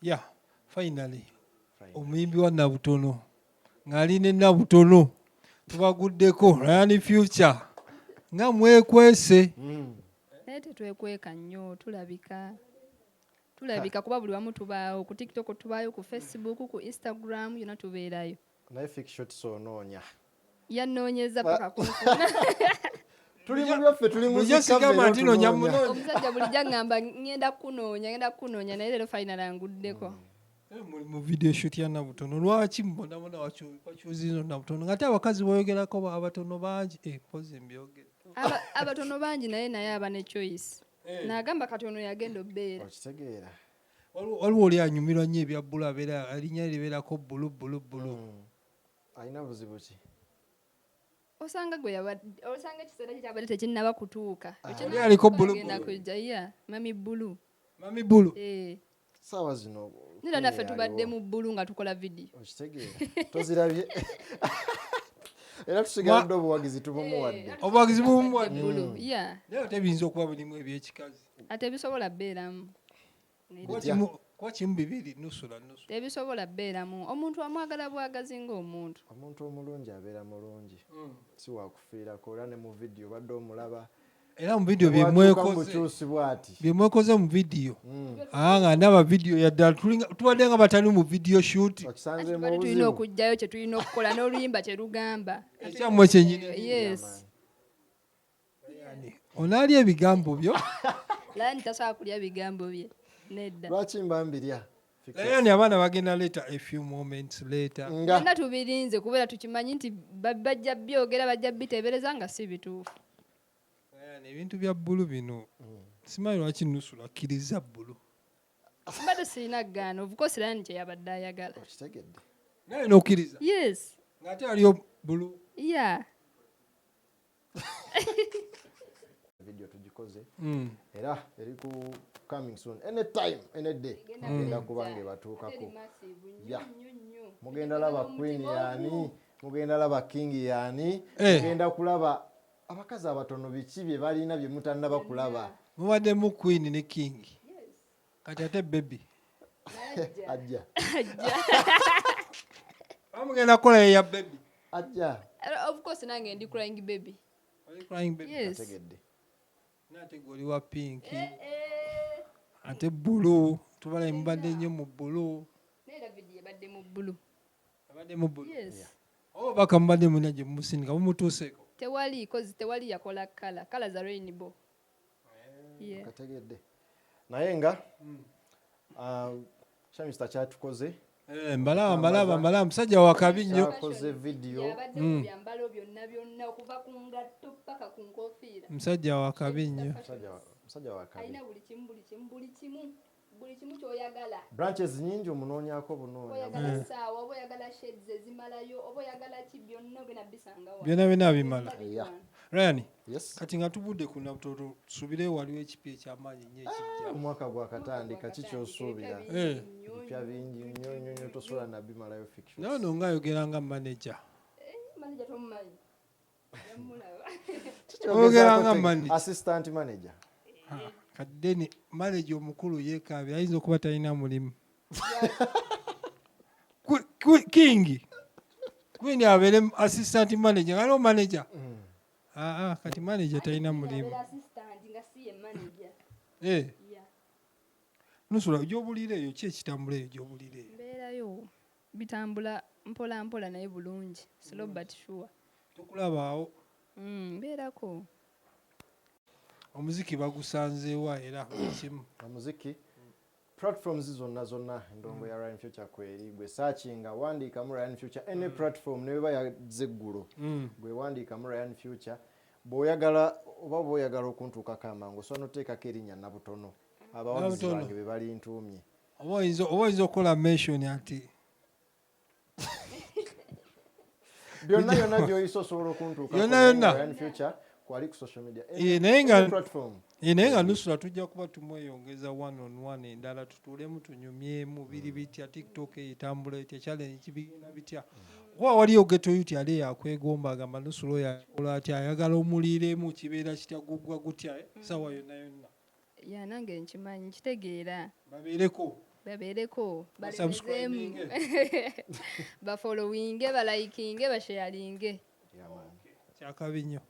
Yeah, finally. Omuyimbi wa Nabutono. Ng'aline Nabutono. Tubaguddeko Ryan Future. Nga mwekwese. Naye tetwekweka nnyo tulabika kuba buli wamu tubaawo ku TikTok tubaayo ku Facebook ku Instagram yonna tubeerayo. Naye fiction tisonoonya. Yannoonyeza paka kunfuna. Tuli mu byaffe tuli mu omusajja bulijja ngamba ngenda kunoonya naye leero final anguddeko. Mu video shoot ya Nabutono lwaki mbona wakyuzino Nabutono ngate abakazi boyogerako abatono bangi pozi mbyogere abatono bangi naye aba ne choice n'agamba katono yagenda obbeera okitegeera waliwo oli anyumirwa nnyo ebya bbulu abeera alinnya libeerako bbulu alina buzibu ki osanga ekiseera kye kyabadde tekinnaba kutuuka oli aliko bbulu mami bbulu saawa zino nera naffe tubadde mu bbulu nga tukola vidiyo okitegeera tozirabye era tusigala dde obuwagizi tubumuwadde obuwagizi bubumuwadde naye tebiyinza okuba bulimu ebyekikazi ate bisobola bbeeramu kuba kimu bibiri nusula tebisobola bbeeramu omuntu amwagala bwagazi ngaomuntu omulungi abeera mulungi si wakufiirako era ne mu vidiyo badde omulaba era mu vidiyo byemwekoze mu vidiyo nga ndaba vidiyo yaddala tubadde nga batali mu vidiyo shoot tulina okujjayo kye tulina okukola n'oluyimba kye lugamba ekyammwe kyenyini onaalya ebigambo byo lani tasobola kulya bigambo bye nedda lwaki mbambirya naye ni abaana bagenda later a few moments later nga tubirinze kubeera tukimanyi nti bajja byogera bajja biteebereza nga si bituufu ebintu bya bbulu bino simanyi lwaki Nusura akkiriza bbulu mbadde sirina ggaana ovukosi lani kye yabadde ayagala okitegedde naye n'okkiriza yes ng'ate aliyo bbulu video tugikoze era eri ku coming soon anytime any day genda kubanga ebatuukako mugenda laba queen yaani mugenda laba king yaani mugenda kulaba abakazi abatono biki bye balina bye mutannaba kulaba mubaddemu queen ne king kati ate baby ajja amugenda kukola ya baby ajja of course nange ndi crying baby yes nate goli wa pink ate bulu tubala mbadde nnyo mu bulu nera video badde mu bulu yes baka mbadde munaje musindika mumutuuseko tewali yakola kala za rainbow kategedde naye nga shamista kyatukoze mbalaba musajja wakabi nnyo akoze video byambalo byonna okuva ku ngatto paka ku nkofiira musajja wakabi nnyo musajja wakabi alina buli kimu kyoyagala branches nyingi omunoonyako bunoonya oyagala saawa oba oyagala shades ezimalayo oba oyagala ki byonna ogenda bisangawo byonna bimala Ryan kati nga tubudde ku Nabutono tusubireyo waliwo ekipi ekyamaanyi nnyo ekijja omwaka gwakatandika kikyosuubira epya bingi nnyo tosobola nabimalayo fiction naye nga ayogera nga manager tomumanyi oyogera nga manager assistant manager kaddeni manager omukulu yeekaabira ayinza okuba talina mulimu king queen abeere assistant manager ngaliwo manager kati manager talina mulimu Nusura gy'obulira eyo ki ekitambula eyo gy'obulira eyo mbeerayo bitambula mpola mpola naye bulungi slow but sure tukulabaawo mbeerako omuziki bagusanzeewa era kimu omuziki platforms zonna endongo ya Ryan Future kweri gwe searchinga wandiikamu Ryan Future any platform ne beba yazeggulo gwe wandiikamu Ryan Future bw'oyagala okuntuukako amangu so noteekako erinnya Nabutono abawagizi bange be bali ntuumye oba oyinza okukola mention ati byonna by'oyisa osobola okuntuukako Ryan Future kwali ku social media naye nga Nusura tujja kuba tumweyongeza one on one endala tutuulemu tunyumyemu biri bitya TikTok etambula etya challenge kibigenda bitya kuba waliyo geto yuti ali yakwegomba agamba Nusura oyo akola atya ayagala omuliiremu kibeera kitya guggwa gutya sawa yonna nange nkimanyi nkitegeera babeereko babeereko balemezeemu bafollowinge balaikinge basharinge kyakabi nnyo